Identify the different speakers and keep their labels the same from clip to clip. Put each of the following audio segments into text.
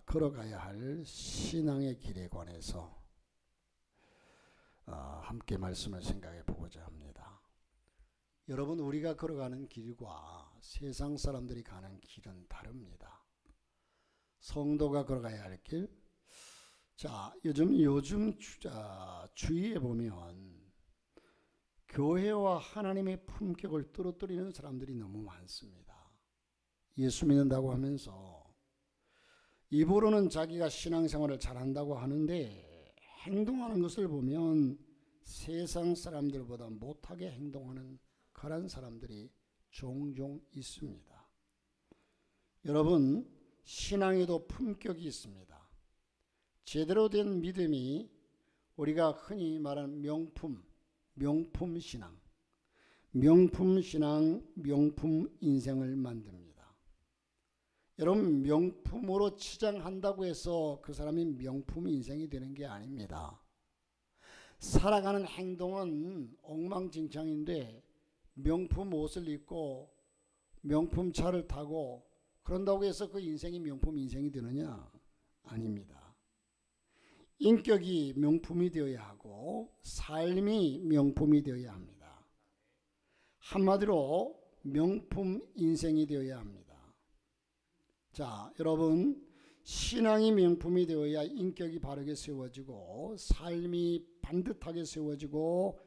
Speaker 1: 걸어가야 할 신앙의 길에 관해서 함께 말씀을 생각해 보고자 합니다. 여러분, 우리가 걸어가는 길과 세상 사람들이 가는 길은 다릅니다. 성도가 걸어가야 할 길. 자, 요즘 주위에 보면 교회와 하나님의 품격을 떨어뜨리는 사람들이 너무 많습니다. 예수 믿는다고 하면서 입으로는 자기가 신앙생활을 잘한다고 하는데 행동하는 것을 보면 세상 사람들보다 못하게 행동하는 그런 사람들이 종종 있습니다. 여러분, 신앙에도 품격이 있습니다. 제대로 된 믿음이 우리가 흔히 말하는 명품신앙, 명품 인생을 만듭니다. 여러분, 명품으로 치장한다고 해서 그 사람이 명품 인생이 되는 게 아닙니다. 살아가는 행동은 엉망진창인데 명품 옷을 입고 명품 차를 타고 그런다고 해서 그 인생이 명품 인생이 되느냐? 아닙니다. 인격이 명품이 되어야 하고 삶이 명품이 되어야 합니다. 한마디로 명품 인생이 되어야 합니다. 자, 여러분, 신앙이 명품이 되어야 인격이 바르게 세워지고 삶이 반듯하게 세워지고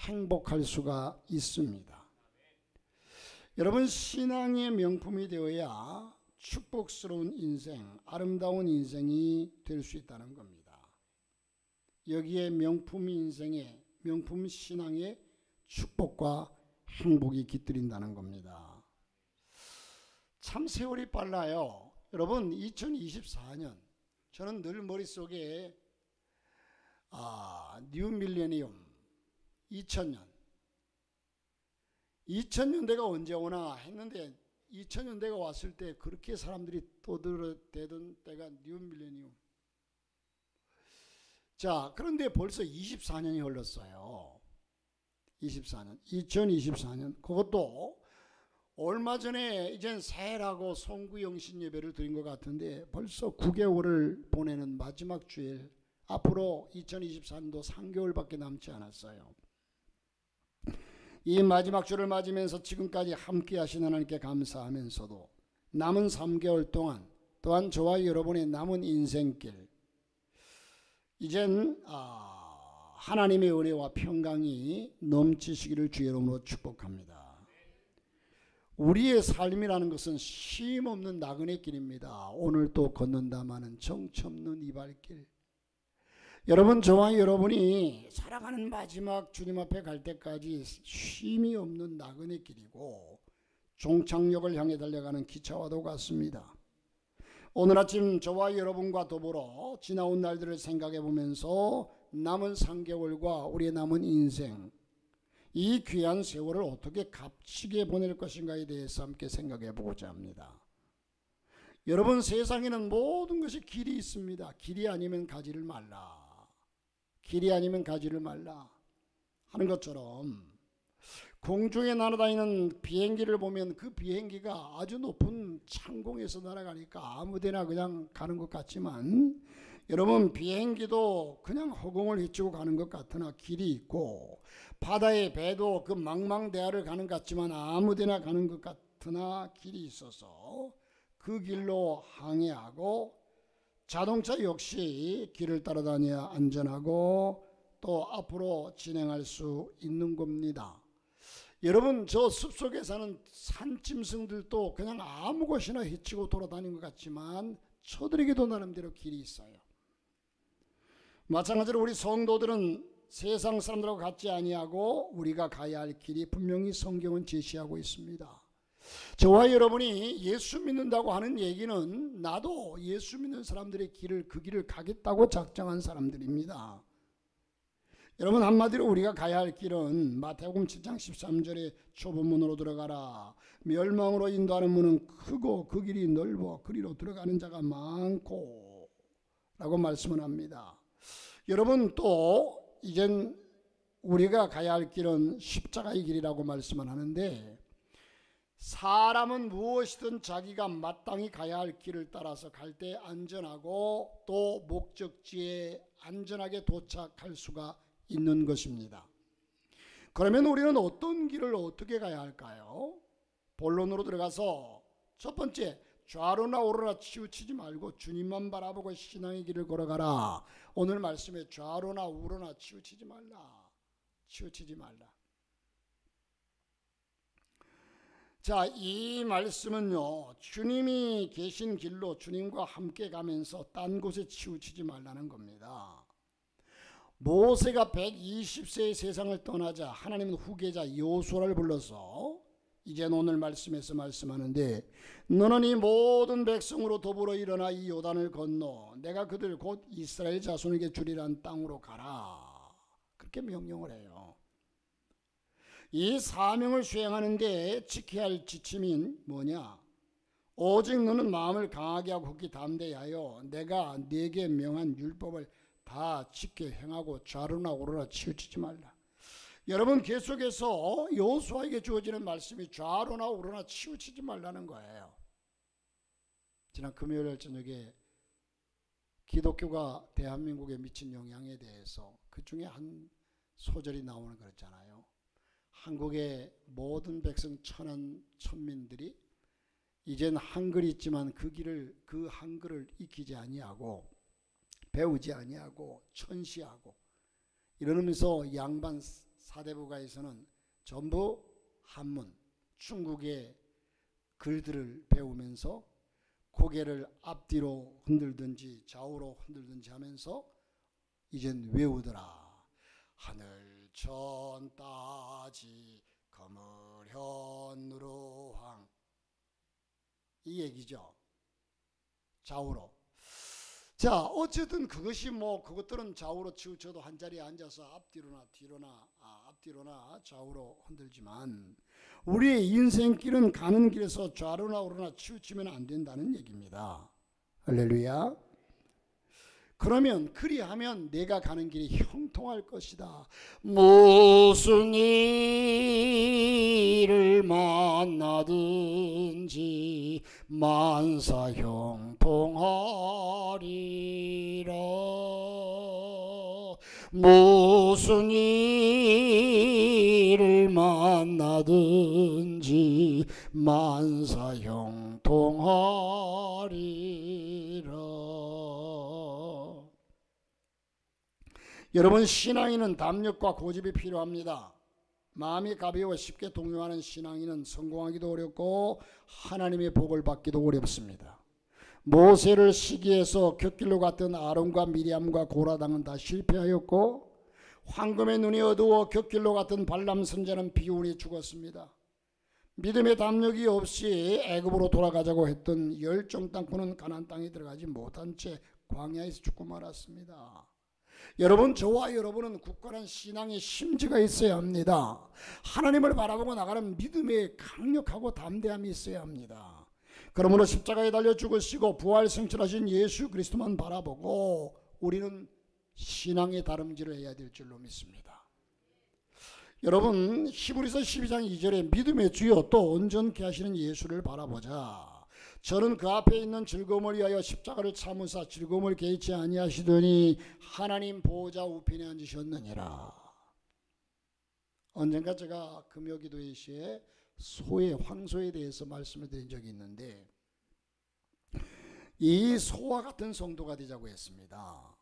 Speaker 1: 행복할 수가 있습니다. 여러분, 신앙의 명품이 되어야 축복스러운 인생, 아름다운 인생이 될 수 있다는 겁니다. 여기에 명품 인생의, 명품 신앙의 축복과 행복이 깃들인다는 겁니다. 참 세월이 빨라요. 여러분, 2024년, 저는 늘 머릿속에 뉴 밀레니엄 2000년대가 언제 오나 했는데 2000년대가 왔을 때 그렇게 사람들이 떠들어대던 때가 뉴 밀레니엄. 자, 그런데 벌써 24년이 흘렀어요. 2024년. 그것도 얼마 전에 이젠 새해라고 송구영신 예배를 드린 것 같은데 벌써 9개월을 보내는 마지막 주일, 앞으로 2024년도 3개월밖에 남지 않았어요. 이 마지막 주를 맞으면서 지금까지 함께 하신 하나님께 감사하면서도 남은 3개월 동안 또한 저와 여러분의 남은 인생길, 이젠 하나님의 은혜와 평강이 넘치시기를 주의 이름으로 축복합니다. 우리의 삶이라는 것은 쉼 없는 나그네 길입니다. 오늘 또 걷는다마는 정처 없는 이발길. 여러분, 저와 여러분이 살아가는 마지막 주님 앞에 갈 때까지 쉼이 없는 나그네 길이고 종착역을 향해 달려가는 기차와도 같습니다. 오늘 아침 저와 여러분과 더불어 지나온 날들을 생각해 보면서 남은 3개월과 우리의 남은 인생, 이 귀한 세월을 어떻게 값지게 보낼 것인가에 대해서 함께 생각해 보고자 합니다. 여러분, 세상에는 모든 것이 길이 있습니다. 길이 아니면 가지를 말라. 길이 아니면 가지를 말라 하는 것처럼 공중에 날아다니는 비행기를 보면 그 비행기가 아주 높은 창공에서 날아가니까 아무데나 그냥 가는 것 같지만, 여러분, 비행기도 그냥 허공을 헤치고 가는 것 같으나 길이 있고, 바다의 배도 그 망망대하를 가는 것 같지만 아무데나 가는 것 같으나 길이 있어서 그 길로 항해하고, 자동차 역시 길을 따라다녀야 안전하고 또 앞으로 진행할 수 있는 겁니다. 여러분, 저 숲속에 사는 산짐승들도 그냥 아무 곳이나 헤치고 돌아다니는 것 같지만 저들에게도 나름대로 길이 있어요. 마찬가지로 우리 성도들은 세상 사람들하고 같지 아니하고 우리가 가야 할 길이 분명히 성경은 제시하고 있습니다. 저와 여러분이 예수 믿는다고 하는 얘기는 나도 예수 믿는 사람들의 그 길을 가겠다고 작정한 사람들입니다. 여러분, 한마디로 우리가 가야 할 길은 마태복음 7장 13절에 좁은 문으로 들어가라. 멸망으로 인도하는 문은 크고 그 길이 넓어 그리로 들어가는 자가 많고 라고 말씀을 합니다. 여러분, 또 이젠 우리가 가야 할 길은 십자가의 길이라고 말씀을 하는데, 사람은 무엇이든 자기가 마땅히 가야 할 길을 따라서 갈 때 안전하고 또 목적지에 안전하게 도착할 수가 있는 것입니다. 그러면 우리는 어떤 길을 어떻게 가야 할까요? 본론으로 들어가서 첫 번째, 좌로나 우로나 치우치지 말고 주님만 바라보고 신앙의 길을 걸어가라. 오늘 말씀에 좌로나 우로나 치우치지 말라. 치우치지 말라. 자, 이 말씀은요, 주님이 계신 길로 주님과 함께 가면서 딴 곳에 치우치지 말라는 겁니다. 모세가 120세의 세상을 떠나자 하나님은 후계자 여호수아를 불러서 이젠 오늘 말씀에서 말씀하는데, 너는 이 모든 백성으로 더불어 일어나 이 요단을 건너 내가 그들 곧 이스라엘 자손에게 주리란 땅으로 가라. 그렇게 명령을 해요. 이 사명을 수행하는데 지켜야 할 지침인 뭐냐? 오직 너는 마음을 강하게 하고 굳게 담대하여 내가 네게 명한 율법을 다 지켜 행하고 좌로나 우로나 치우치지 말라. 여러분, 계속해서 여호수아에게 주어지는 말씀이 좌로나 우로나 치우치지 말라는 거예요. 지난 금요일 저녁에 기독교가 대한민국에 미친 영향에 대해서 그 중에 한 소절이 나오는 거 있잖아요. 한국의 모든 백성 천민들이 이젠 한글이 있지만 그 한글을 익히지 아니하고 배우지 아니하고 천시하고 이러면서 양반 사대부가에서는 전부 한문, 중국의 글들을 배우면서 고개를 앞뒤로 흔들든지 좌우로 흔들든지 하면서 이젠 외우더라. 하늘 천 따지 거물현 누르황, 이 얘기죠. 좌우로. 자, 어쨌든 그것이 그것들은 좌우로 치우쳐도 한 자리에 앉아서 앞뒤로나 좌우로 흔들지만 우리의 인생길은 가는 길에서 좌로나 우로나 치우치면 안 된다는 얘기입니다. 할렐루야. 그러면 그리하면 내가 가는 길이 형통할 것이다. 무슨 일을 만나든지 만사 형통하리라. 무슨 일을 만나든지 만사 형통하리라. 여러분, 신앙인은 담력과 고집이 필요합니다. 마음이 가벼워 쉽게 동요하는 신앙인은 성공하기도 어렵고 하나님의 복을 받기도 어렵습니다. 모세를 시기해서 곁길로 갔던 아론과 미리암과 고라당은 다 실패하였고, 황금의 눈이 어두워 곁길로 갔던 발람 선지자는 비운이 죽었습니다. 믿음의 담력이 없이 애굽으로 돌아가자고 했던 열정 땅꾼은 가나안 땅에 들어가지 못한 채 광야에서 죽고 말았습니다. 여러분, 저와 여러분은 굳건한 신앙의 심지가 있어야 합니다. 하나님을 바라보고 나가는 믿음의 강력하고 담대함이 있어야 합니다. 그러므로 십자가에 달려 죽으시고 부활 승천하신 예수 그리스도만 바라보고 우리는 신앙의 다름질을 해야 될 줄로 믿습니다. 여러분, 히브리서 12장 2절에 믿음의 주여 또 온전케 하시는 예수를 바라보자. 저는 그 앞에 있는 즐거움을 위하여 십자가를 참으사 즐거움을 개의치 아니하시더니 하나님 보호자 우편에 앉으셨느니라. 언젠가 제가 금요기도회 시에 소의 황소에 대해서 말씀을 드린 적이 있는데, 이 소와 같은 성도가 되자고 했습니다.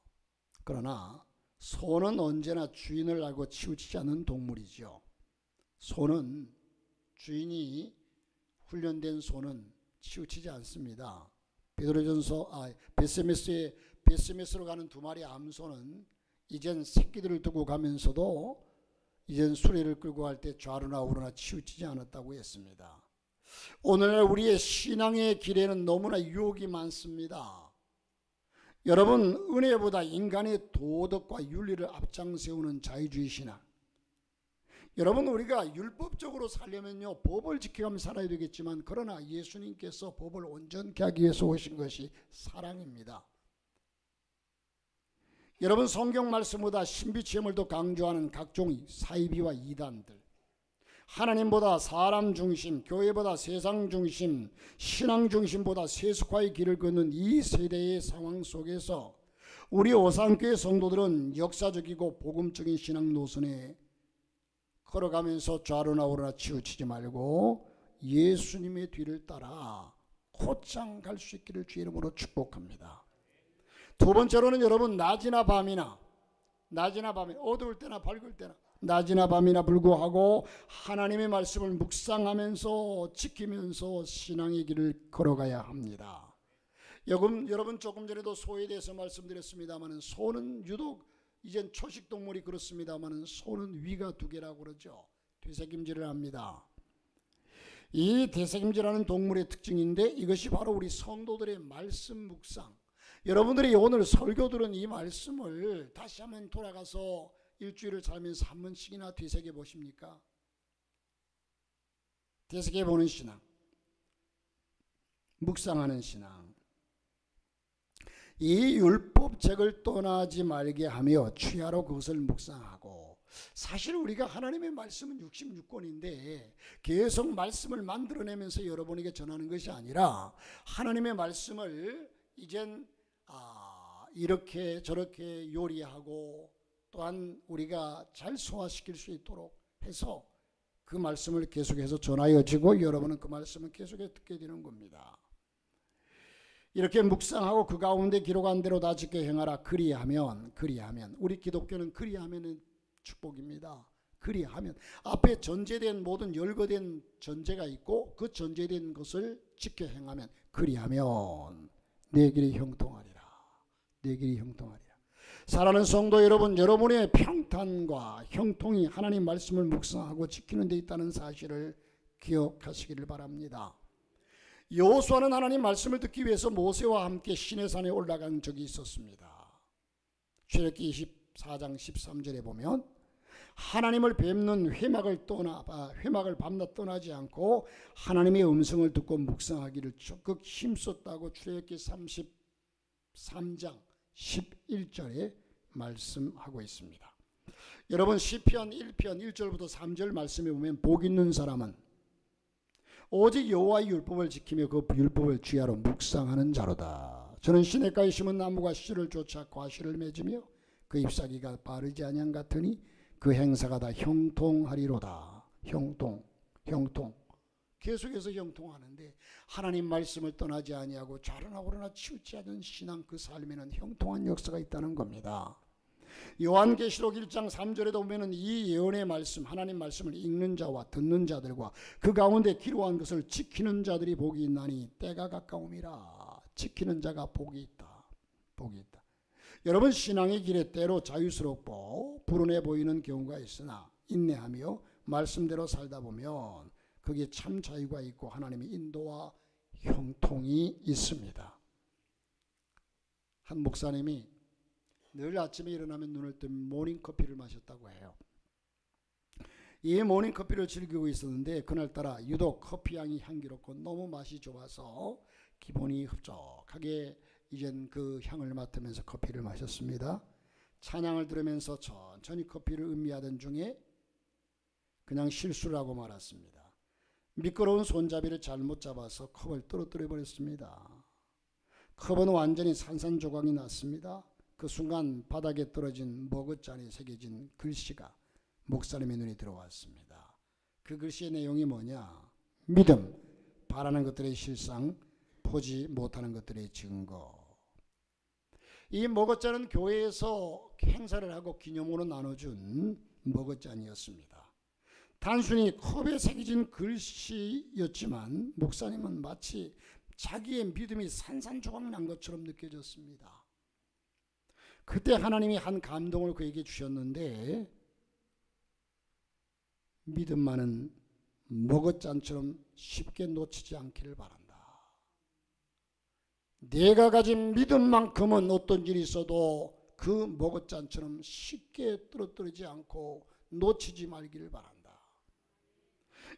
Speaker 1: 그러나 소는 언제나 주인을 알고 치우치지 않는 동물이죠. 소는 주인이 훈련된 소는 치우치지 않습니다. 베스메스로 가는 두 마리 암소는 이젠 새끼들을 두고 가면서도 이젠 수레를 끌고 갈 때 좌로나 우로나 치우치지 않았다고 했습니다. 오늘날 우리의 신앙의 길에는 너무나 유혹이 많습니다. 여러분, 은혜보다 인간의 도덕과 윤리를 앞장세우는 자유주의 신앙. 여러분, 우리가 율법적으로 살려면요 법을 지켜가면서 살아야 되겠지만, 그러나 예수님께서 법을 온전케 하기 위해서 오신 것이 사랑입니다. 여러분, 성경 말씀보다 신비체험을 더 강조하는 각종 사이비와 이단들, 하나님보다 사람 중심, 교회보다 세상 중심, 신앙 중심보다 세속화의 길을 걷는 이 세대의 상황 속에서 우리 오산교회 성도들은 역사적이고 복음적인 신앙 노선에 걸어가면서 좌로나 우로나 치우치지 말고 예수님의 뒤를 따라 곧장 갈 수 있기를 주의 이름으로 축복합니다. 두 번째로는 여러분, 낮이나 밤이나 어두울 때나 밝을 때나 낮이나 밤이나 불구하고 하나님의 말씀을 묵상하면서 지키면서 신앙의 길을 걸어가야 합니다. 여러분 조금 전에도 소에 대해서 말씀드렸습니다만 소는 유독 이젠 초식동물이 그렇습니다만 소는 위가 두 개라고 그러죠. 되새김질을 합니다. 이 되새김질하는 동물의 특징인데 이것이 바로 우리 성도들의 말씀 묵상. 여러분들이 오늘 설교 들은 이 말씀을 다시 한번 돌아가서 일주일을 살면서 한 번씩이나 되새겨 보십니까? 되새겨 보는 신앙, 묵상하는 신앙. 이 율법책을 떠나지 말게 하며 취하로 그것을 묵상하고, 사실 우리가 하나님의 말씀은 66권인데 계속 말씀을 만들어내면서 여러분에게 전하는 것이 아니라 하나님의 말씀을 이젠 이렇게 저렇게 요리하고 또한 우리가 잘 소화시킬 수 있도록 해서 그 말씀을 계속해서 전하여지고 여러분은 그 말씀을 계속해서 듣게 되는 겁니다. 이렇게 묵상하고 그 가운데 기록한 대로 다 지켜 행하라. 그리하면 우리 기독교는 그리하면은 축복입니다. 그리하면 앞에 전제된 모든 열거된 전제가 있고 그 전제된 것을 지켜 행하면 그리하면 내 길이 형통하리라. 내 길이 형통하리라. 사랑하는 성도 여러분, 여러분의 평탄과 형통이 하나님 말씀을 묵상하고 지키는 데 있다는 사실을 기억하시기를 바랍니다. 여호수아는 하나님 말씀을 듣기 위해서 모세와 함께 시내산에 올라간 적이 있었습니다. 출애굽기 24장 13절에 보면 하나님을 뵙는 회막을 밤낮 떠나지 않고 하나님의 음성을 듣고 묵상하기를 적극 힘썼다고 출애굽기 33장 11절에 말씀하고 있습니다. 여러분, 시편 1편 1절부터 3절 말씀에 보면 복 있는 사람은 오직 여호와의 율법을 지키며 그 율법을 주야로 묵상하는 자로다. 저는 시냇가에 심은 나무가 씨를 쫓아 과실을 맺으며 그 잎사귀가 바르지 아니한 같으니 그 행사가 다 형통하리로다. 형통 계속해서 형통하는데 하나님 말씀을 떠나지 아니하고 좌로나 우로나 치우치 않은 신앙, 그 삶에는 형통한 역사가 있다는 겁니다. 요한계시록 1장 3절에도 보면은 이 예언의 말씀, 하나님 말씀을 읽는 자와 듣는 자들과 그 가운데 기록한 것을 지키는 자들이 복이 있나니 때가 가까움이라. 지키는 자가 복이 있다. 여러분, 신앙의 길에 때로 자유스럽고 불운해 보이는 경우가 있으나 인내하며 말씀대로 살다 보면 거기에 참 자유가 있고 하나님의 인도와 형통이 있습니다. 한 목사님이 늘 아침에 일어나면 눈을 뜨면 모닝커피를 마셨다고 해요. 이 모닝커피를 즐기고 있었는데 그날따라 유독 커피 향이 향기롭고 너무 맛이 좋아서 기분이 흡족하게 이젠 그 향을 맡으면서 커피를 마셨습니다. 찬양을 들으면서 천천히 커피를 음미하던 중에 그냥 실수를 하고 말았습니다. 미끄러운 손잡이를 잘못 잡아서 컵을 떨어뜨려 버렸습니다. 컵은 완전히 산산조각이 났습니다. 그 순간 바닥에 떨어진 머그잔에 새겨진 글씨가 목사님의 눈에 들어왔습니다. 그 글씨의 내용이 뭐냐? 믿음, 바라는 것들의 실상, 보지 못하는 것들의 증거. 이 머그잔은 교회에서 행사를 하고 기념으로 나눠준 머그잔이었습니다. 단순히 컵에 새겨진 글씨였지만 목사님은 마치 자기의 믿음이 산산조각 난 것처럼 느껴졌습니다. 그때 하나님이 한 감동을 그에게 주셨는데, 믿음만은 머그잔처럼 쉽게 놓치지 않기를 바란다. 내가 가진 믿음만큼은 어떤 일이 있어도 그 머그잔처럼 쉽게 떨어뜨리지 않고 놓치지 말기를 바란다.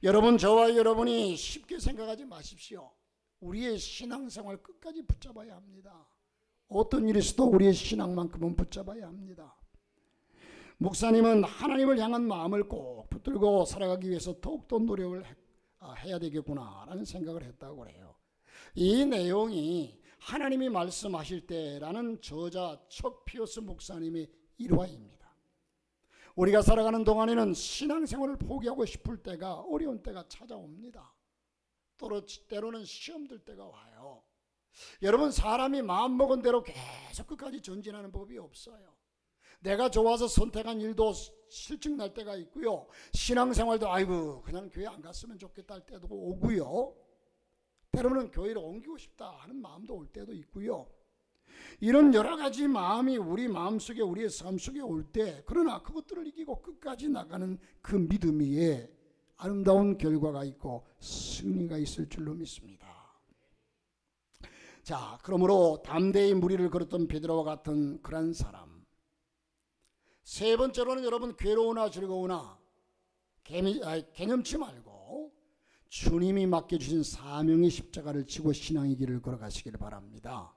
Speaker 1: 여러분, 저와 여러분이 쉽게 생각하지 마십시오. 우리의 신앙생활 끝까지 붙잡아야 합니다. 어떤 일이 있어도 우리의 신앙만큼은 붙잡아야 합니다. 목사님은 하나님을 향한 마음을 꼭 붙들고 살아가기 위해서 더욱더 노력을 해야 되겠구나 라는 생각을 했다고 그래요. 이 내용이 하나님이 말씀하실 때라는 저자 척 피어스 목사님의 일화입니다. 우리가 살아가는 동안에는 신앙생활을 포기하고 싶을 때가, 어려운 때가 찾아옵니다. 때로는 시험 들 때가 와요. 여러분, 사람이 마음먹은 대로 계속 끝까지 전진하는 법이 없어요. 내가 좋아서 선택한 일도 실증 날 때가 있고요. 신앙생활도 아이고 그냥 교회 안 갔으면 좋겠다 할 때도 오고요. 때로는 교회를 옮기고 싶다 하는 마음도 올 때도 있고요. 이런 여러 가지 마음이 우리 마음속에, 우리의 삶 속에 올 때, 그러나 그것들을 이기고 끝까지 나가는 그 믿음 위에 아름다운 결과가 있고 승리가 있을 줄로 믿습니다. 자, 그러므로 담대히 무리를 걸었던 베드로와 같은 그런 사람. 세 번째로는 여러분, 괴로우나 즐거우나 개념치 말고 주님이 맡겨주신 사명의 십자가를 지고 신앙의 길을 걸어가시길 바랍니다.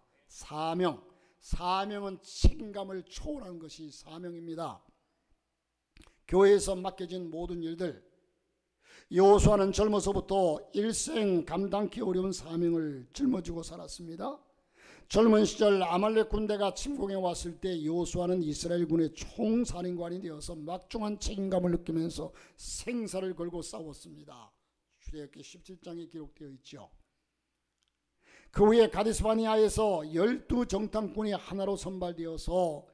Speaker 1: 사명은 책임감을 초월하는 것이 사명입니다. 교회에서 맡겨진 모든 일들, 여호수아는 젊어서부터 일생 감당기 어려운 사명을 짊어지고 살았습니다. 젊은 시절 아말렉 군대가 침공해 왔을 때 여호수아는 이스라엘 군의 총사령관이 되어서 막중한 책임감을 느끼면서 생사를 걸고 싸웠습니다. 출애굽기 17장에 기록되어 있죠. 그 후에 가데스바네아에서 12정탐꾼이 하나로 선발되어서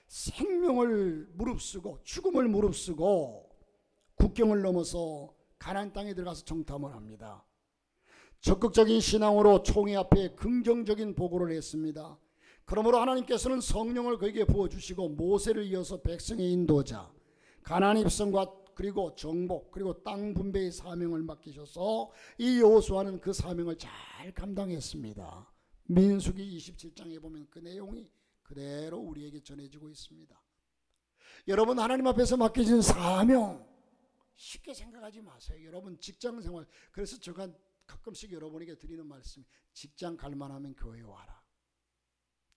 Speaker 1: 생명을 무릅쓰고 죽음을 무릅쓰고 국경을 넘어서 가나안 땅에 들어가서 정탐을 합니다. 적극적인 신앙으로 총회 앞에 긍정적인 보고를 했습니다. 그러므로 하나님께서는 성령을 그에게 부어주시고 모세를 이어서 백성의 인도자, 가나안 입성과 그리고 정복, 그리고 땅 분배의 사명을 맡기셔서 이 여호수아는 그 사명을 잘 감당했습니다. 민수기 27장에 보면 그 내용이 그대로 우리에게 전해지고 있습니다. 여러분, 하나님 앞에서 맡겨진 사명 쉽게 생각하지 마세요. 여러분, 직장생활, 그래서 제가 가끔씩 여러분에게 드리는 말씀이, 직장 갈만하면 교회 와라.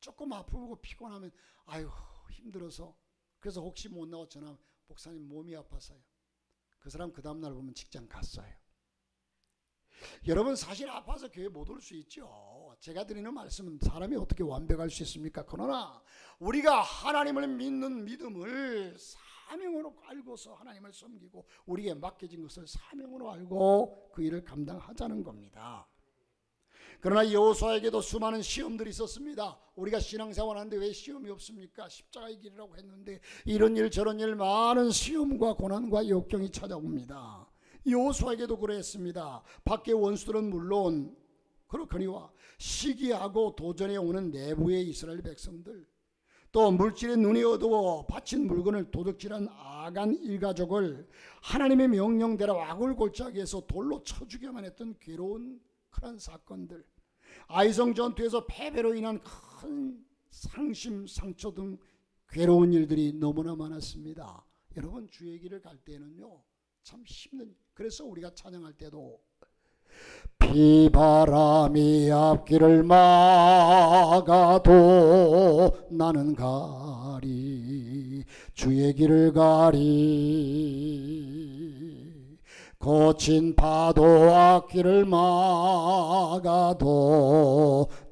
Speaker 1: 조금 아프고 피곤하면 아유 힘들어서, 그래서 혹시 못 나와 전화하면 목사님 몸이 아파서요. 그 사람 그 다음날 보면 직장 갔어요. 여러분, 사실 아파서 교회 못 올 수 있죠. 제가 드리는 말씀은 사람이 어떻게 완벽할 수 있습니까? 그러나 우리가 하나님을 믿는 믿음을 사명으로 알고서 하나님을 섬기고 우리에게 맡겨진 것을 사명으로 알고 그 일을 감당하자는 겁니다. 그러나 여호수아에게도 수많은 시험들이 있었습니다. 우리가 신앙생활하는데 왜 시험이 없습니까? 십자가의 길이라고 했는데 이런 일 저런 일 많은 시험과 고난과 역경이 찾아옵니다. 여호수아에게도 그랬습니다. 밖의 원수들은 물론 그렇거니와 시기하고 도전해 오는 내부의 이스라엘 백성들, 또 물질의 눈이 어두워 바친 물건을 도둑질한 아간 일가족을 하나님의 명령대로 아굴골짜기에서 돌로 쳐 죽여만 했던 괴로운 그런 사건들, 아이성 전투에서 패배로 인한 큰 상심, 상처 등 괴로운 일들이 너무나 많았습니다. 여러분, 주의 길을 갈 때는요 참 힘든, 그래서 우리가 찬양할 때도 비바람이 앞길을 막아도 나는 가리, 주의 길을 가리, 거친 파도 앞길을 막아도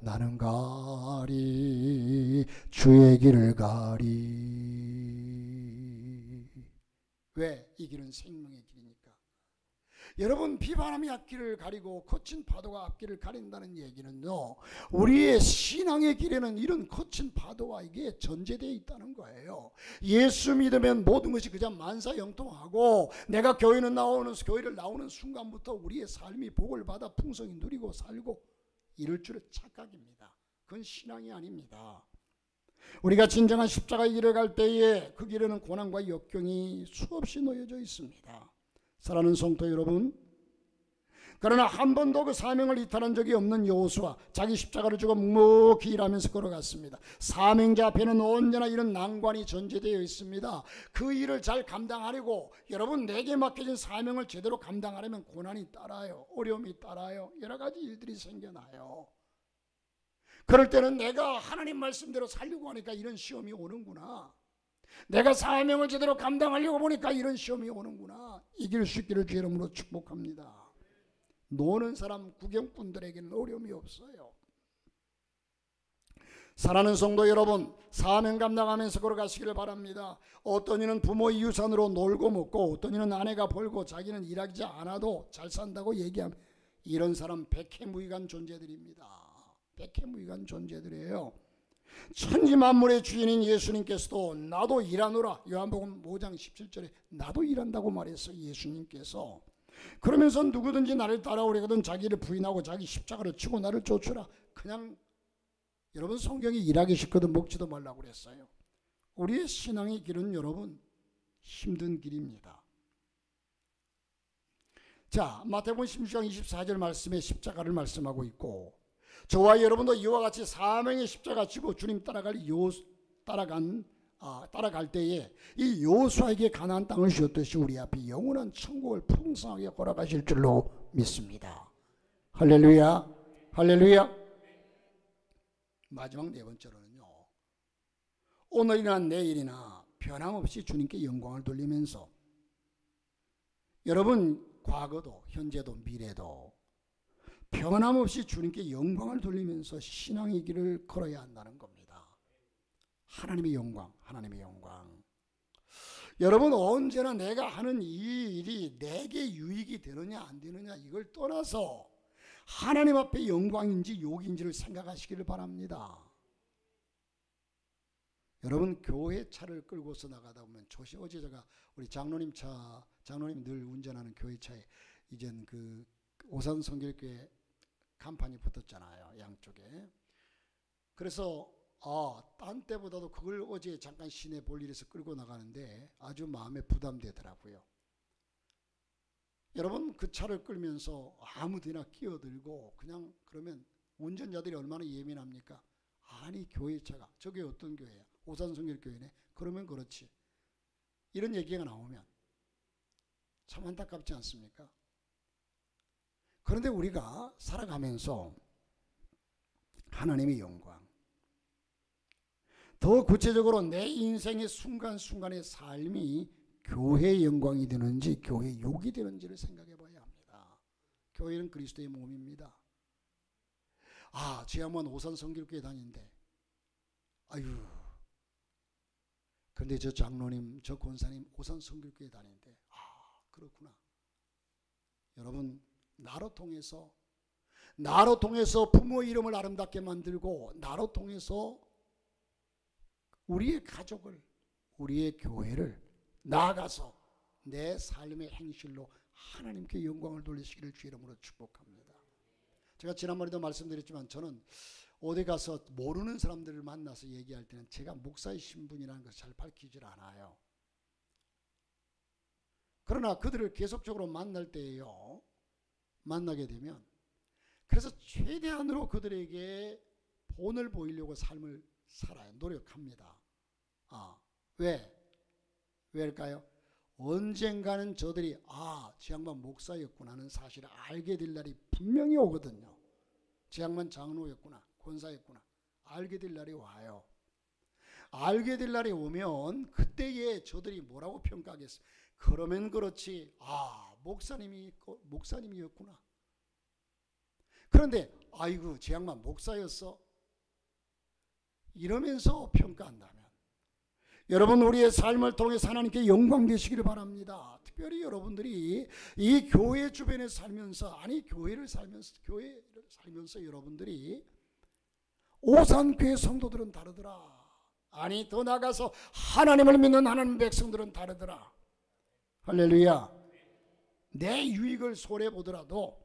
Speaker 1: 나는 가리, 주의 길을 가리. 왜? 이 길은 생명의 길이니까. 여러분, 비바람이 앞길을 가리고 거친 파도가 앞길을 가린다는 얘기는요, 우리의 신앙의 길에는 이런 거친 파도와 이게 전제되어 있다는 거예요. 예수 믿으면 모든 것이 그냥 만사형통하고, 내가 교회를 나오는 순간부터 우리의 삶이 복을 받아 풍성히 누리고 살고 이럴 줄은 착각입니다. 그건 신앙이 아닙니다. 우리가 진정한 십자가의 길을 갈 때에 그 길에는 고난과 역경이 수없이 놓여져 있습니다. 사랑하는 성도 여러분, 그러나 한 번도 그 사명을 이탈한 적이 없는 여호수아, 자기 십자가를 주고 묵묵히 일하면서 걸어갔습니다. 사명자 앞에는 언제나 이런 난관이 전제되어 있습니다. 그 일을 잘 감당하려고, 여러분, 내게 맡겨진 사명을 제대로 감당하려면 고난이 따라요, 어려움이 따라요, 여러 가지 일들이 생겨나요. 그럴 때는 내가 하나님 말씀대로 살려고 하니까 이런 시험이 오는구나. 내가 사명을 제대로 감당하려고 보니까 이런 시험이 오는구나. 이길 수 있기를 주의 이름으로 축복합니다. 노는 사람 구경꾼들에게는 어려움이 없어요. 사랑하는 성도 여러분, 사명 감당하면서 걸어가시기를 바랍니다. 어떤 이는 부모의 유산으로 놀고 먹고, 어떤 이는 아내가 벌고 자기는 일하지 않아도 잘 산다고 얘기하면, 이런 사람 백해무익한 존재들입니다. 백해무익한 존재들이에요. 천지만물의 주인인 예수님께서도 나도 일하노라, 요한복음 5장 17절에 나도 일한다고 말했어요. 예수님께서. 그러면서 누구든지 나를 따라오려거든 자기를 부인하고 자기 십자가를 치고 나를 쫓으라. 그냥 여러분, 성경이 일하기 싫거든 먹지도 말라고 그랬어요. 우리의 신앙의 길은 여러분 힘든 길입니다. 자, 마태복음 16장 24절 말씀에 십자가를 말씀하고 있고, 저와 여러분도 이와 같이 사명의 십자가 지고 주님 따라갈 때에 이 여호수아에게 가나안 땅을 주었듯이 우리 앞에 영원한 천국을 풍성하게 허락하실 줄로 믿습니다. 할렐루야, 할렐루야. 마지막 네 번째로는요, 오늘이나 내일이나 변함없이 주님께 영광을 돌리면서, 여러분 과거도 현재도 미래도 변함없이 주님께 영광을 돌리면서 신앙의 길을 걸어야 한다는 겁니다. 하나님의 영광, 하나님의 영광. 여러분, 언제나 내가 하는 이 일이 내게 유익이 되느냐 안 되느냐 이걸 떠나서 하나님 앞에 영광인지 욕인지를 생각하시기를 바랍니다. 여러분, 교회 차를 끌고서 나가다 보면 어제 제가 우리 장로님 늘 운전하는 교회 차에 이젠 그 오산 성결교회 간판이 붙었잖아요, 양쪽에. 그래서 딴 때보다도 그걸 어제 잠깐 시내 볼 일에서 끌고 나가는데 아주 마음에 부담되더라고요. 여러분, 그 차를 끌면서 아무데나 끼어들고 그냥 그러면 운전자들이 얼마나 예민합니까? 아니, 교회 차가 저게 어떤 교회야? 오산성결교회네. 그러면 그렇지. 이런 얘기가 나오면 참 안타깝지 않습니까? 그런데 우리가 살아가면서 하나님의 영광, 더 구체적으로 내 인생의 순간순간의 삶이 교회의 영광이 되는지 교회의 욕이 되는지를 생각해 봐야 합니다. 교회는 그리스도의 몸입니다. 제 양반 오산 성결교회 다니는데, 근데 저 장로님, 저 권사님 오산 성결교회 다니는데, 그렇구나. 여러분, 나로 통해서 부모의 이름을 아름답게 만들고, 나로 통해서 우리의 가족을, 우리의 교회를 나아가서 내 삶의 행실로 하나님께 영광을 돌리시기를 주 이름으로 축복합니다. 제가 지난번에도 말씀드렸지만 저는 어디 가서 모르는 사람들을 만나서 얘기할 때는 제가 목사의 신분이라는 것을 잘 밝히질 않아요. 그러나 그들을 계속적으로 만날 때에요, 만나게 되면, 그래서 최대한으로 그들에게 본을 보이려고 삶을 살아요. 노력합니다. 왜일까요? 언젠가는 저들이 저 양반 목사였구나 하는 사실을 알게 될 날이 분명히 오거든요. 저 양반 장로였구나, 권사였구나, 알게 될 날이 와요. 알게 될 날이 오면 그때에 저들이 뭐라고 평가하겠어요? 그러면 그렇지, 목사님이었구나. 그런데 아이고, 저 양반 목사였어, 이러면서 평가한다면, 여러분, 우리의 삶을 통해서 하나님께 영광 되시기를 바랍니다. 특별히 여러분들이 이 교회 주변에 살면서, 교회를 살면서 여러분들이 오산교회 성도들은 다르더라, 더 나아가서 하나님을 믿는 하나님 백성들은 다르더라. 할렐루야. 내 유익을 손해보더라도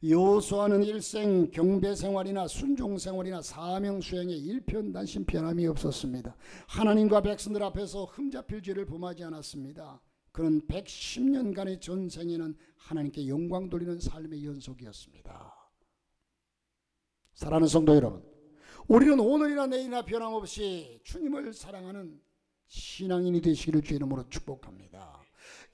Speaker 1: 여호수아는 일생 경배생활이나 순종생활이나 사명수행에 일편단심 변함이 없었습니다. 하나님과 백성들 앞에서 흠잡힐 죄를 범하지 않았습니다. 그는 110년간의 전생에는 하나님께 영광 돌리는 삶의 연속이었습니다. 사랑하는 성도 여러분, 우리는 오늘이나 내일이나 변함없이 주님을 사랑하는 신앙인이 되시기를 주의 이름으로 축복합니다.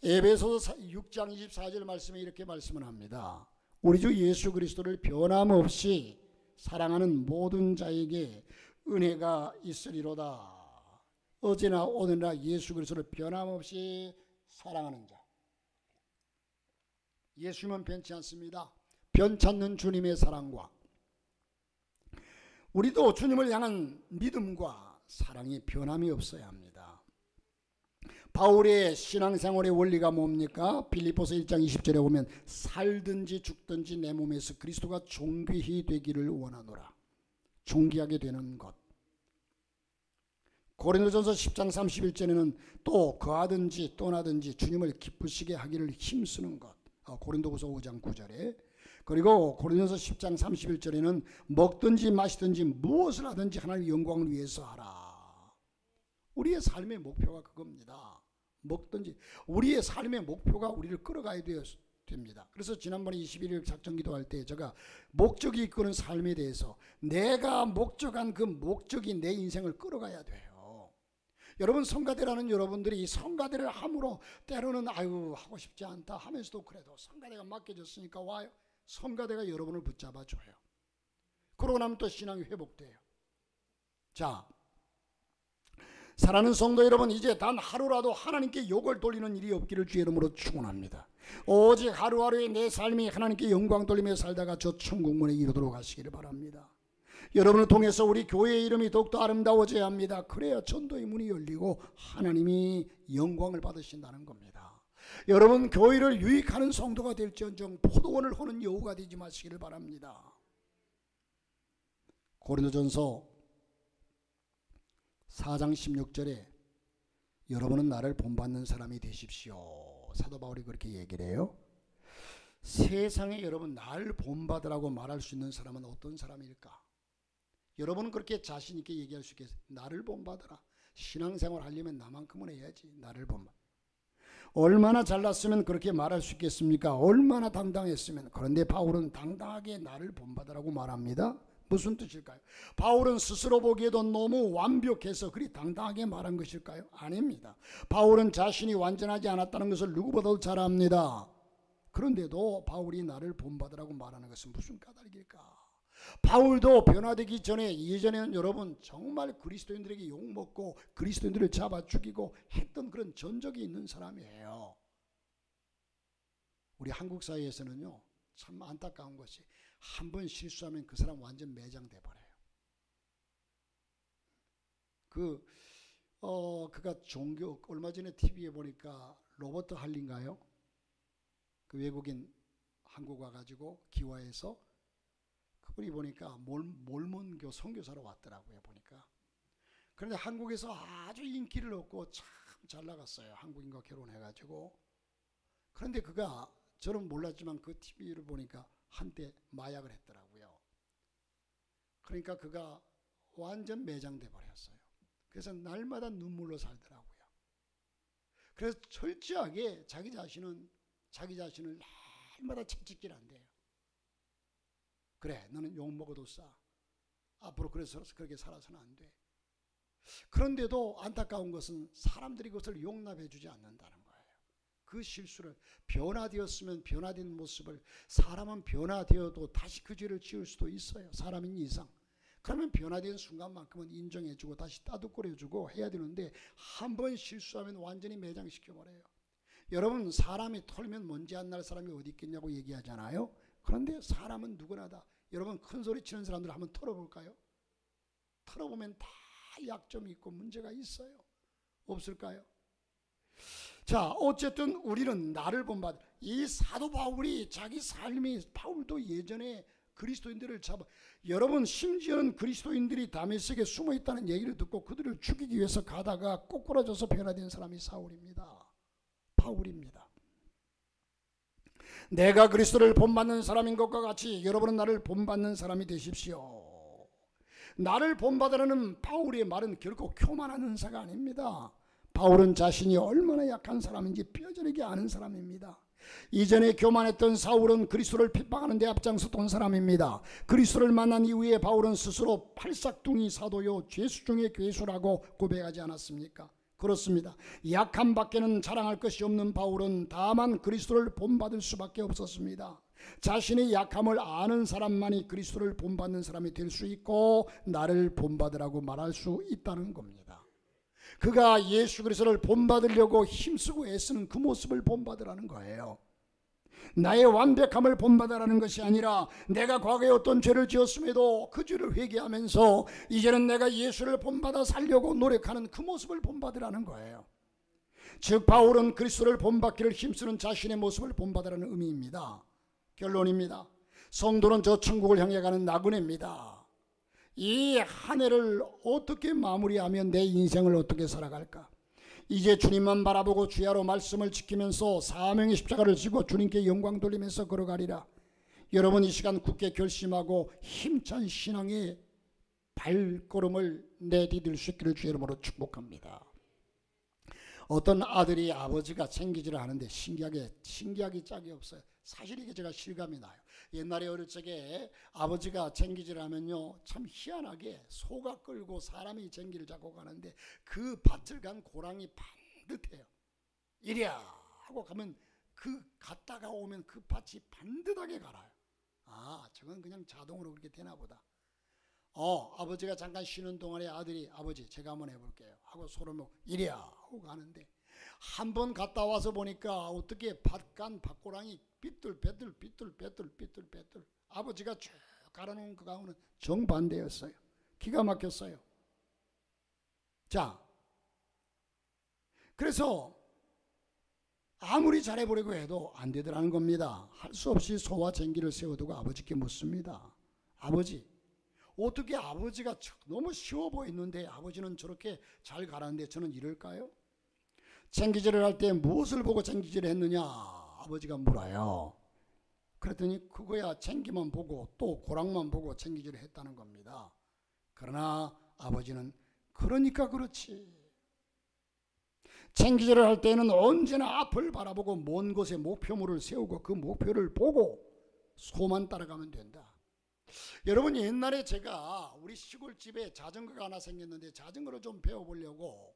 Speaker 1: 에베소서 6장 24절 말씀에 이렇게 말씀을 합니다. 우리 주 예수 그리스도를 변함없이 사랑하는 모든 자에게 은혜가 있으리로다. 어제나 오늘나 예수 그리스도를 변함없이 사랑하는 자. 예수님은 변치 않습니다. 변찮는 주님의 사랑과 우리도 주님을 향한 믿음과 사랑이 변함이 없어야 합니다. 바울의 신앙생활의 원리가 뭡니까? 빌립보서 1장 20절에 보면 살든지 죽든지 내 몸에서 그리스도가 존귀히 되기를 원하노라. 존귀하게 되는 것. 고린도전서 10장 31절에는 또 거하든지 떠나든지 주님을 기쁘시게 하기를 힘쓰는 것. 고린도후서 5장 9절에. 그리고 고린도전서 10장 31절에는 먹든지 마시든지 무엇을 하든지 하나님의 영광을 위해서 하라. 우리의 삶의 목표가 그겁니다. 먹든지 우리의 삶의 목표가 우리를 끌어가야 됩니다. 그래서 지난번에 21일 작전 기도할 때 제가 목적이 이끄는 삶에 대해서 내가 목적한 그 목적이 내 인생을 끌어가야 돼요. 여러분 성가대라는 여러분들이 성가대를 함으로 때로는 아유 하고 싶지 않다 하면서도 그래도 성가대가 맡겨졌으니까 와요. 성가대가 여러분을 붙잡아 줘요. 그러고 나면 또 신앙이 회복돼요. 자, 사랑하는 성도 여러분, 이제 단 하루라도 하나님께 욕을 돌리는 일이 없기를 주의 이름으로 축원합니다. 오직 하루하루의 내 삶이 하나님께 영광 돌리며 살다가 저 천국문에 이르도록 하시기를 바랍니다. 여러분을 통해서 우리 교회의 이름이 더욱더 아름다워져야 합니다. 그래야 전도의 문이 열리고 하나님이 영광을 받으신다는 겁니다. 여러분 교회를 유익하는 성도가 될지언정 포도원을 허는 여우가 되지 마시기를 바랍니다. 고린도전서 4장 16절에 여러분은 나를 본받는 사람이 되십시오. 사도 바울이 그렇게 얘기를 해요. 세상에 여러분 나를 본받으라고 말할 수 있는 사람은 어떤 사람일까? 여러분은 그렇게 자신 있게 얘기할 수 있겠어요? 나를 본받아라. 신앙생활 하려면 나만큼은 해야지. 나를 본받아. 얼마나 잘났으면 그렇게 말할 수 있겠습니까? 얼마나 당당했으면. 그런데 바울은 당당하게 나를 본받으라고 말합니다. 무슨 뜻일까요? 바울은 스스로 보기에도 너무 완벽해서 그리 당당하게 말한 것일까요? 아닙니다. 바울은 자신이 완전하지 않았다는 것을 누구보다도 잘 압니다. 그런데도 바울이 나를 본받으라고 말하는 것은 무슨 까닭일까? 바울도 변화되기 전에 예전에는 여러분 정말 그리스도인들에게 욕먹고 그리스도인들을 잡아 죽이고 했던 그런 전적이 있는 사람이에요. 우리 한국 사회에서는요 참 안타까운 것이 한 번 실수하면 그 사람 완전 매장돼 버려요. 그가 종교 얼마 전에 TV에 보니까 로버트 할린가요? 그 외국인 한국 와가지고 기와에서 그분이 보니까 몰몬교 선교사로 왔더라고요. 보니까. 그런데 한국에서 아주 인기를 얻고 참 잘 나갔어요. 한국인과 결혼해가지고. 그런데 그가 저는 몰랐지만 그 TV를 보니까 한때 마약을 했더라고요. 그러니까 그가 완전 매장돼 버렸어요. 그래서 날마다 눈물로 살더라고요. 그래서 철저하게 자기 자신을 날마다 채찍질 한대요. 그래 너는 욕 먹어도 싸. 앞으로 그래서 그렇게 살아서는 안 돼. 그런데도 안타까운 것은 사람들이 그것을 용납해 주지 않는다는 거예요. 그 실수를 변화되었으면 변화된 모습을 사람은 변화되어도 다시 그 죄를 지을 수도 있어요. 사람인 이상. 그러면 변화된 순간만큼은 인정해 주고 다시 따뜻거려 주고 해야 되는데 한 번 실수하면 완전히 매장시켜 버려요. 여러분 사람이 털면 먼지 안 날 사람이 어디 있겠냐고 얘기하잖아요. 그런데 사람은 누구나 다 여러분 큰 소리 치는 사람들 한번 털어볼까요? 털어보면 다 약점이 있고 문제가 있어요. 없을까요? 자 어쨌든 우리는 나를 본받아. 이 사도 바울이 자기 삶이 바울도 예전에 그리스도인들을 잡아 여러분 심지어는 그리스도인들이 다메섹에 숨어있다는 얘기를 듣고 그들을 죽이기 위해서 가다가 꼬꾸라져서 변화된 사람이 사울입니다. 바울입니다. 내가 그리스도를 본받는 사람인 것과 같이 여러분은 나를 본받는 사람이 되십시오. 나를 본받으라는 바울의 말은 결코 교만한 은사가 아닙니다. 바울은 자신이 얼마나 약한 사람인지 뼈저리게 아는 사람입니다. 이전에 교만했던 사울은 그리스도를 핍박하는 데 앞장섰던 사람입니다. 그리스도를 만난 이후에 바울은 스스로 팔싹둥이 사도요 죄수 중의 괴수라고 고백하지 않았습니까? 그렇습니다. 약함 밖에는 자랑할 것이 없는 바울은 다만 그리스도를 본받을 수밖에 없었습니다. 자신의 약함을 아는 사람만이 그리스도를 본받는 사람이 될 수 있고 나를 본받으라고 말할 수 있다는 겁니다. 그가 예수 그리스도를 본받으려고 힘쓰고 애쓰는 그 모습을 본받으라는 거예요. 나의 완벽함을 본받으라는 것이 아니라 내가 과거에 어떤 죄를 지었음에도 그 죄를 회개하면서 이제는 내가 예수를 본받아 살려고 노력하는 그 모습을 본받으라는 거예요. 즉 바울은 그리스도를 본받기를 힘쓰는 자신의 모습을 본받으라는 의미입니다. 결론입니다. 성도는 저 천국을 향해 가는 나그네입니다. 이 한 해를 어떻게 마무리하면 내 인생을 어떻게 살아갈까? 이제 주님만 바라보고 주야로 말씀을 지키면서 사명의 십자가를 지고 주님께 영광 돌리면서 걸어가리라. 여러분 이 시간 굳게 결심하고 힘찬 신앙의 발걸음을 내디딜 수 있기를 주의 이름으로 축복합니다. 어떤 아들이 아버지가 챙기지를 하는데 신기하기 짝이 없어요. 사실 이게 제가 실감이 나요. 옛날에 어릴 적에 아버지가 챙기지를 하면요, 참 희한하게 소가 끌고 사람이 쟁기를 잡고 가는데 그 밭을 간 고랑이 반듯해요. 이리야 하고 가면 그 갔다가 오면 그 밭이 반듯하게 갈아요. 아, 저건 그냥 자동으로 그렇게 되나 보다. 아버지가 잠깐 쉬는 동안에 아들이 아버지 제가 한번 해볼게요 하고 소를 먹고 이리야 하고 가는데 한 번 갔다 와서 보니까 어떻게 밭간 밭고랑이 삐뚤빼뚤 아버지가 쭉 갈아놓은 그 가운은 정반대였어요. 기가 막혔어요. 자, 그래서 아무리 잘해보려고 해도 안 되더라는 겁니다. 할 수 없이 소와 쟁기를 세워두고 아버지께 묻습니다. 아버지, 어떻게 아버지가 너무 쉬워 보이는데 아버지는 저렇게 잘 갈았는데 저는 이럴까요? 쟁기질을 할 때 무엇을 보고 쟁기질을 했느냐? 아버지가 물어요. 그랬더니 그거야 쟁기만 보고 또 고랑만 보고 쟁기질을 했다는 겁니다. 그러나 아버지는 그러니까 그렇지. 쟁기질을 할 때는 언제나 앞을 바라보고 먼 곳에 목표물을 세우고 그 목표를 보고 소만 따라가면 된다. 여러분 옛날에 제가 우리 시골집에 자전거가 하나 생겼는데 자전거를 좀 배워보려고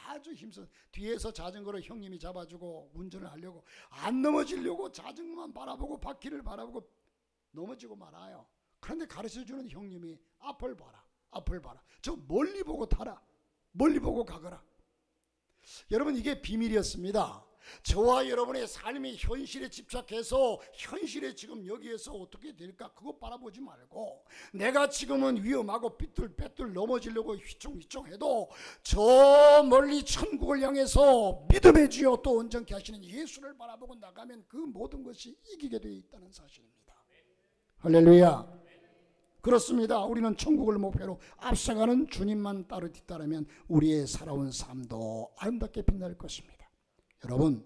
Speaker 1: 아주 힘써 뒤에서 자전거를 형님이 잡아주고 운전을 하려고 안 넘어지려고 자전거만 바라보고 바퀴를 바라보고 넘어지고 말아요. 그런데 가르쳐주는 형님이 앞을 봐라, 앞을 봐라. 저 멀리 보고 타라, 멀리 보고 가거라. 여러분 이게 비밀이었습니다. 저와 여러분의 삶이 현실에 집착해서 현실에 지금 여기에서 어떻게 될까 그거 바라보지 말고 내가 지금은 위험하고 삐뚤빼뚤 넘어지려고 휘청휘청해도 저 멀리 천국을 향해서 믿음의 주여 또 온전케 하시는 예수를 바라보고 나가면 그 모든 것이 이기게 되어 있다는 사실입니다. 할렐루야. 그렇습니다. 우리는 천국을 목표로 앞서가는 주님만 따로 뒤따르면 우리의 살아온 삶도 아름답게 빛날 것입니다. 여러분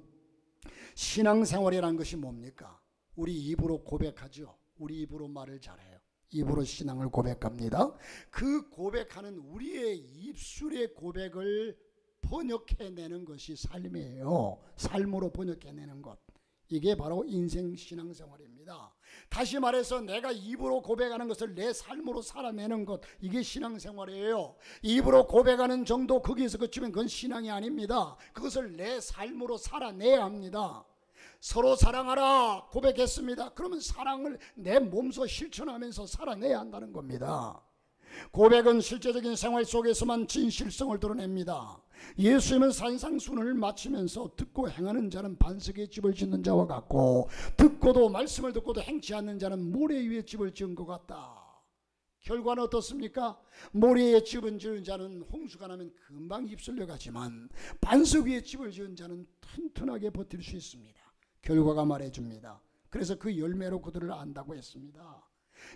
Speaker 1: 신앙생활이라는 것이 뭡니까? 우리 입으로 고백하죠. 우리 입으로 말을 잘해요. 입으로 신앙을 고백합니다. 그 고백하는 우리의 입술의 고백을 번역해내는 것이 삶이에요. 삶으로 번역해내는 것, 이게 바로 인생 신앙생활입니다. 다시 말해서 내가 입으로 고백하는 것을 내 삶으로 살아내는 것, 이게 신앙생활이에요. 입으로 고백하는 정도 거기에서 그치면 그건 신앙이 아닙니다. 그것을 내 삶으로 살아내야 합니다. 서로 사랑하라 고백했습니다. 그러면 사랑을 내 몸소 실천하면서 살아내야 한다는 겁니다. 고백은 실제적인 생활 속에서만 진실성을 드러냅니다. 예수님은 산상순을 마치면서 듣고 행하는 자는 반석에 집을 짓는 자와 같고 듣고도 말씀을 듣고도 행치 않는 자는 모래 위에 집을 지은 것 같다. 결과는 어떻습니까? 모래 위에 집을 지은 자는 홍수가 나면 금방 휩쓸려 가지만 반석 위에 집을 지은 자는 튼튼하게 버틸 수 있습니다. 결과가 말해줍니다. 그래서 그 열매로 그들을 안다고 했습니다.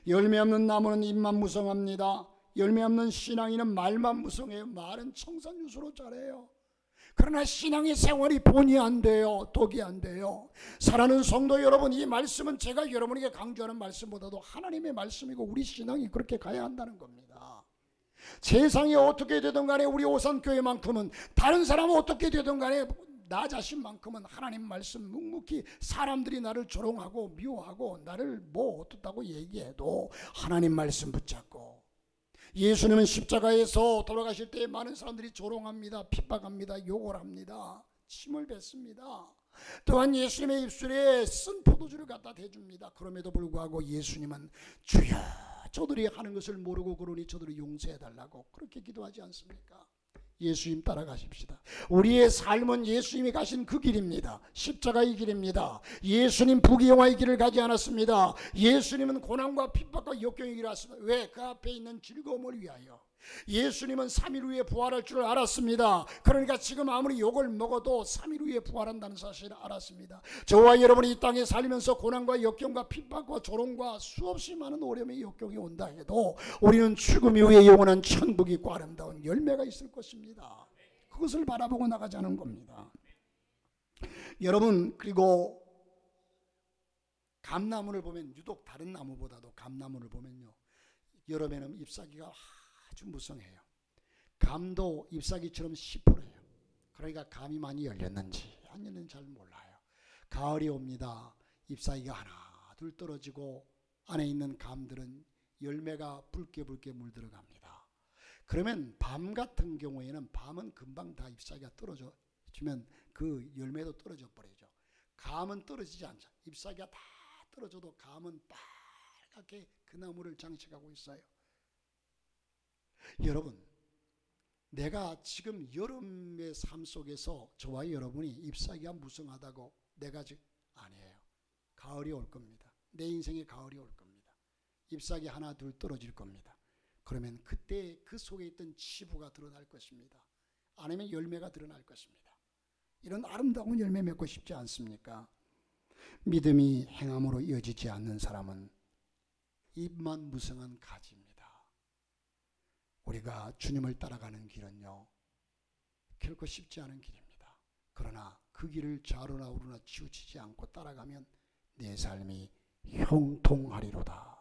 Speaker 1: 열매 없는 나무는 잎만 무성합니다. 열매 없는 신앙인은 말만 무성해요. 말은 청산유수로 잘해요. 그러나 신앙의 생활이 본이 안 돼요. 독이 안 돼요. 사랑하는 성도 여러분, 이 말씀은 제가 여러분에게 강조하는 말씀보다도 하나님의 말씀이고 우리 신앙이 그렇게 가야 한다는 겁니다. 세상이 어떻게 되든 간에 우리 오산교회만큼은, 다른 사람은 어떻게 되든 간에 나 자신만큼은 하나님 말씀 묵묵히, 사람들이 나를 조롱하고 미워하고 나를 뭐 어떻다고 얘기해도 하나님 말씀 붙잡고, 예수님은 십자가에서 돌아가실 때 많은 사람들이 조롱합니다. 핍박합니다. 욕을 합니다. 침을 뱉습니다. 또한 예수님의 입술에 쓴 포도주를 갖다 대줍니다. 그럼에도 불구하고 예수님은 주여 저들이 하는 것을 모르고 그러니 저들을 용서해달라고 그렇게 기도하지 않습니까? 예수님 따라가십시다. 우리의 삶은 예수님이 가신 그 길입니다. 십자가의 길입니다. 예수님 부귀영화의 길을 가지 않았습니다. 예수님은 고난과 핍박과 역경의 길을 왔습니다. 왜? 그 앞에 있는 즐거움을 위하여. 예수님은 3일 후에 부활할 줄 알았습니다. 그러니까 지금 아무리 욕을 먹어도 3일 후에 부활한다는 사실을 알았습니다. 저와 여러분이 이 땅에 살면서 고난과 역경과 핍박과 조롱과 수없이 많은 어려움의 역경이 온다 해도 우리는 죽음 이후에 영원한 천국이 있고 아름다운 열매가 있을 것입니다. 그것을 바라보고 나가자는 겁니다. 여러분, 그리고 감나무를 보면, 유독 다른 나무보다도 감나무를 보면요, 여름에는 잎사귀가 아주 무성해요. 감도 잎사귀처럼 시퍼래요. 그러니까 감이 많이 열렸는지 안 열렸는지 잘 몰라요. 가을이 옵니다. 잎사귀가 하나 둘 떨어지고 안에 있는 감들은 열매가 붉게 물들어갑니다. 그러면 밤 같은 경우에는, 밤은 금방 다 잎사귀가 떨어지면 그 열매도 떨어져 버리죠. 감은 떨어지지 않죠. 잎사귀가 다 떨어져도 감은 빨갛게 그 나무를 장식하고 있어요. 여러분, 내가 지금 여름의 삶 속에서 저와 여러분이 잎사귀가 무성하다고 내가 지금 아니에요. 가을이 올 겁니다. 내 인생에 가을이 올 겁니다. 잎사귀 하나 둘 떨어질 겁니다. 그러면 그때 그 속에 있던 치부가 드러날 것입니다. 아니면 열매가 드러날 것입니다. 이런 아름다운 열매 맺고 싶지 않습니까? 믿음이 행함으로 이어지지 않는 사람은 잎만 무성한 가지입니다. 우리가 주님을 따라가는 길은요, 결코 쉽지 않은 길입니다. 그러나 그 길을 좌로나 우로나 치우치지 않고 따라가면 내 삶이 형통하리로다.